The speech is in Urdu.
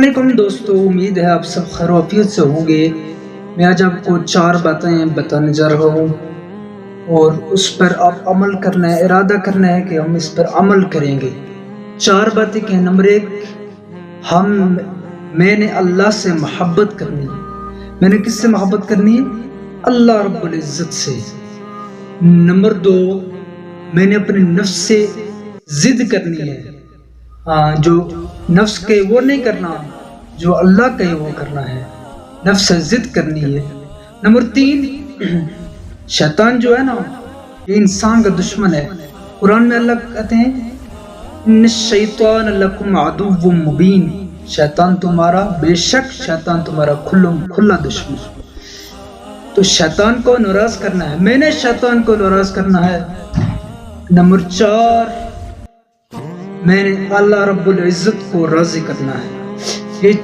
السلام علیکم دوستو، امید ہے آپ سب خیر و عافیت سے ہوں گے۔ میں آج آپ کو 4 باتیں بتانے جا رہا ہوں اور اس پر آپ عمل کرنا ہے، ارادہ کرنا ہے کہ ہم اس پر عمل کریں گے۔ 4 باتیں کہ نمبر 1، میں نے اللہ سے محبت کرنی ہے۔ میں نے کس سے محبت کرنی ہے؟ اللہ رب العزت سے۔ نمبر 2، میں نے اپنے نفس سے ضد کرنی ہے۔ جو نفس کے وہ نہیں کرنا، جو اللہ کہے وہ کرنا ہے، نفس سے ضد کرنی ہے۔ نمبر 3، شیطان جو ہے نا، یہ انسان کا دشمن ہے۔ قرآن میں اللہ کہتے ہیں ان الشیطان لکم عدو مبین، شیطان تمہارا، بے شک شیطان تمہارا کھلا دشمن۔ تو شیطان کو ناراض کرنا ہے، میں نے شیطان کو ناراض کرنا ہے۔ نمبر 4، میں نے اللہ رب العزت کو راضی کرنا ہے۔